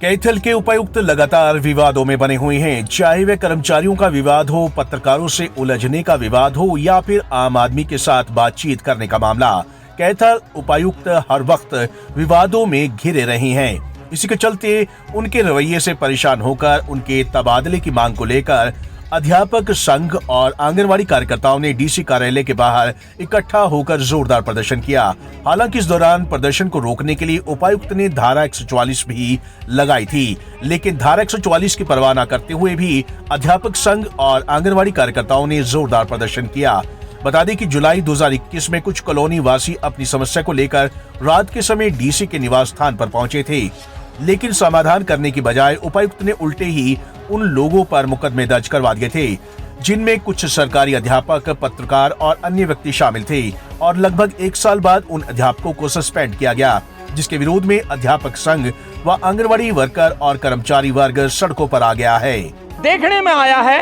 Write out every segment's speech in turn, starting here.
कैथल के उपायुक्त लगातार विवादों में बने हुए हैं, चाहे वह कर्मचारियों का विवाद हो, पत्रकारों से उलझने का विवाद हो या फिर आम आदमी के साथ बातचीत करने का मामला। कैथल उपायुक्त हर वक्त विवादों में घिरे रहे हैं। इसी के चलते उनके रवैये से परेशान होकर उनके तबादले की मांग को लेकर अध्यापक संघ और आंगनवाड़ी कार्यकर्ताओं ने डीसी कार्यालय के बाहर इकट्ठा होकर जोरदार प्रदर्शन किया। हालांकि इस दौरान प्रदर्शन को रोकने के लिए उपायुक्त ने धारा 144 भी लगाई थी, लेकिन धारा 144 की परवाह न करते हुए भी अध्यापक संघ और आंगनवाड़ी कार्यकर्ताओं ने जोरदार प्रदर्शन किया। बता दें कि जुलाई 2021 में कुछ कॉलोनी वासी अपनी समस्या को लेकर रात के समय डीसी के निवास स्थान पर पहुंचे थे, लेकिन समाधान करने की बजाय उपायुक्त ने उल्टे ही उन लोगों पर मुकदमे दर्ज करवा दिए थे, जिनमें कुछ सरकारी अध्यापक, पत्रकार और अन्य व्यक्ति शामिल थे। और लगभग 1 साल बाद उन अध्यापकों को सस्पेंड किया गया, जिसके विरोध में अध्यापक संघ व आंगनवाड़ी वर्कर और कर्मचारी वर्ग सड़कों पर आ गया है। देखने में आया है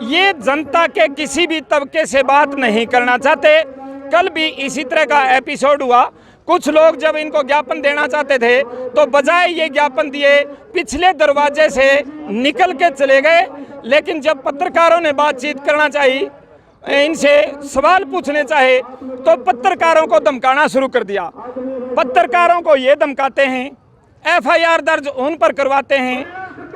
ये जनता के किसी भी तबके से बात नहीं करना चाहते। कल भी इसी तरह का एपिसोड हुआ। कुछ लोग जब इनको ज्ञापन देना चाहते थे तो बजाय ये ज्ञापन दिए पिछले दरवाजे से निकल के चले गए। लेकिन जब पत्रकारों ने बातचीत करना चाहिए, इनसे सवाल पूछने चाहे, तो पत्रकारों को धमकाना शुरू कर दिया। पत्रकारों को ये धमकाते हैं, एफआईआर दर्ज उन पर करवाते हैं,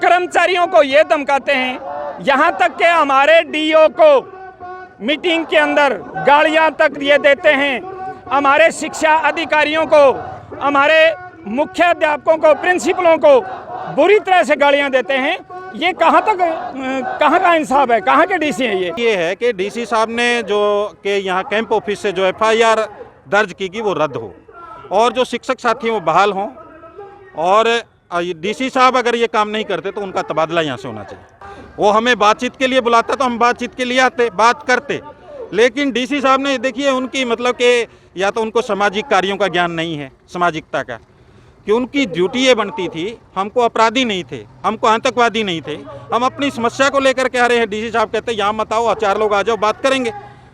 कर्मचारियों को ये धमकाते हैं, यहाँ तक कि हमारे डीओ को मीटिंग के अंदर गालियाँ तक ये देते हैं। हमारे शिक्षा अधिकारियों को, हमारे मुख्य अध्यापकों को, प्रिंसिपलों को बुरी तरह से गालियां देते हैं। ये कहाँ का इंसाफ है? कहाँ के डीसी हैं ये है कि डीसी साहब ने जो कि यहाँ कैंप ऑफिस से जो एफआईआर दर्ज की वो रद्द हो और जो शिक्षक साथी वो बहाल हों। और डीसी साहब अगर ये काम नहीं करते तो उनका तबादला यहाँ से होना चाहिए। वो हमें बातचीत के लिए बुलाता तो हम बातचीत के लिए आते, बात करते। लेकिन डीसी साहब ने देखिए उनकी मतलब कि या तो उनको सामाजिक कार्यों का ज्ञान नहीं है, सामाजिकता का, कि उनकी ड्यूटी ये बनती थी, हमको अपराधी नहीं थे, हमको आतंकवादी नहीं थे, हम अपनी समस्या को लेकर के आ रहे हैं। डीसी साहब कहते यहाँ मत आओ, 4 लोग आ जाओ, बात करेंगे।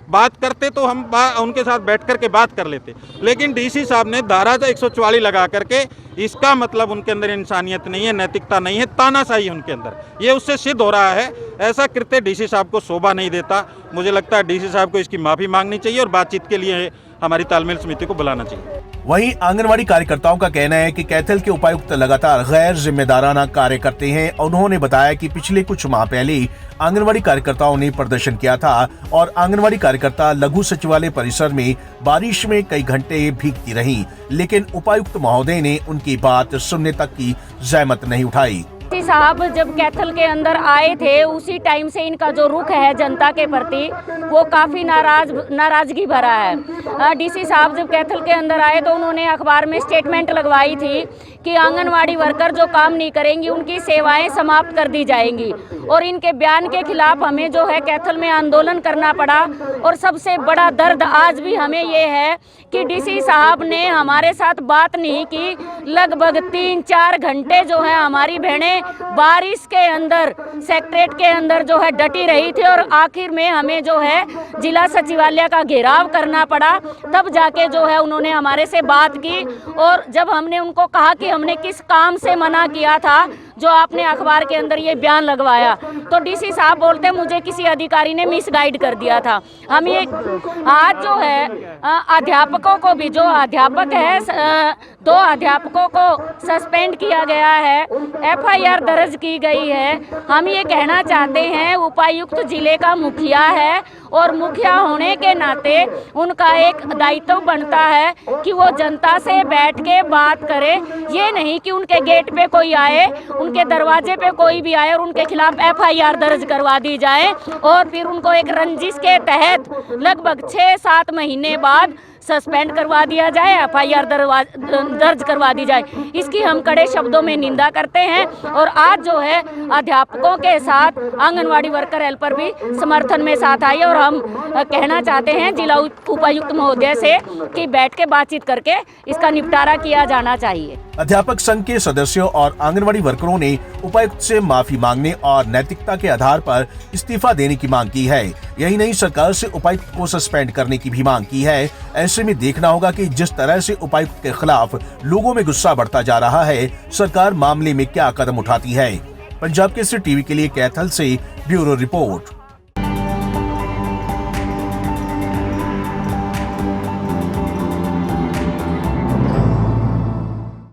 बात करते तो हम उनके साथ बैठ कर के बात कर लेते। लेकिन डीसी साहब ने धारा 144 लगा करके, इसका मतलब उनके अंदर इंसानियत नहीं है, नैतिकता नहीं है, तानाशाही है उनके अंदर। ये उससे सिद्ध हो रहा है। ऐसा कृत्य डीसी साहब को शोभा नहीं देता। मुझे लगता है डीसी साहब को इसकी माफ़ी मांगनी चाहिए और बातचीत के लिए हमारी तालमेल समिति को बुलाना चाहिए। वहीं आंगनवाड़ी कार्यकर्ताओं का कहना है कि कैथल के उपायुक्त लगातार गैर जिम्मेदाराना कार्य करते हैं। उन्होंने बताया कि पिछले कुछ माह पहले आंगनवाड़ी कार्यकर्ताओं ने प्रदर्शन किया था और आंगनवाड़ी कार्यकर्ता लघु सचिवालय परिसर में बारिश में कई घंटे भीगती रहीं, लेकिन उपायुक्त महोदय ने उनकी बात सुनने तक की जहमत नहीं उठाई। साहब जब कैथल के अंदर आए थे उसी टाइम से इनका जो रुख है जनता के प्रति वो काफ़ी नाराजगी भरा है। डीसी साहब जब कैथल के अंदर आए तो उन्होंने अखबार में स्टेटमेंट लगवाई थी कि आंगनवाड़ी वर्कर जो काम नहीं करेंगी उनकी सेवाएं समाप्त कर दी जाएंगी। और इनके बयान के खिलाफ हमें जो है कैथल में आंदोलन करना पड़ा। और सबसे बड़ा दर्द आज भी हमें ये है कि डीसी साहब ने हमारे साथ बात नहीं की। लगभग 3-4 घंटे जो है हमारी बहनें बारिश के अंदर सेक्रेटरीट के अंदर जो है डटी रही थी और आखिर में हमें जो है जिला सचिवालय का घेराव करना पड़ा। तब जाके जो है उन्होंने हमारे से बात की। और जब हमने उनको कहा कि हमने किस काम से मना किया था जो आपने अखबार के अंदर ये बयान लगवाया, तो डीसी साहब बोलते मुझे किसी अधिकारी ने मिसगाइड कर दिया था। हम ये आज जो है अध्यापकों को भी, जो अध्यापक है 2 अध्यापकों को सस्पेंड किया गया है, एफआईआर दर्ज की गई है। हम ये कहना चाहते हैं उपायुक्त जिले का मुखिया है और मुखिया होने के नाते उनका एक दायित्व बनता है कि वो जनता से बैठ के बात करे। ये नहीं कि उनके गेट पे कोई आए, उनके दरवाजे पे कोई भी आए और उनके खिलाफ एफआईआर दर्ज करवा दी जाए और फिर उनको एक रंजिश के तहत लगभग 6-7 महीने बाद सस्पेंड करवा दिया जाए, एफआईआर दर्ज करवा दी जाए। इसकी हम कड़े शब्दों में निंदा करते हैं। और आज जो है अध्यापकों के साथ आंगनवाड़ी वर्कर हेल्पर भी समर्थन में साथ आई और हम कहना चाहते हैं जिला उपायुक्त महोदय से कि बैठ के बातचीत करके इसका निपटारा किया जाना चाहिए। अध्यापक संघ के सदस्यों और आंगनवाड़ी वर्करों ने उपायुक्त से माफी मांगने और नैतिकता के आधार पर इस्तीफा देने की मांग की है। यही नहीं, सरकार से उपायुक्त को सस्पेंड करने की भी मांग की है। ऐसे में देखना होगा कि जिस तरह से उपायुक्त के खिलाफ लोगों में गुस्सा बढ़ता जा रहा है, सरकार मामले में क्या कदम उठाती है। पंजाब केसरी टीवी के लिए कैथल से ब्यूरो रिपोर्ट।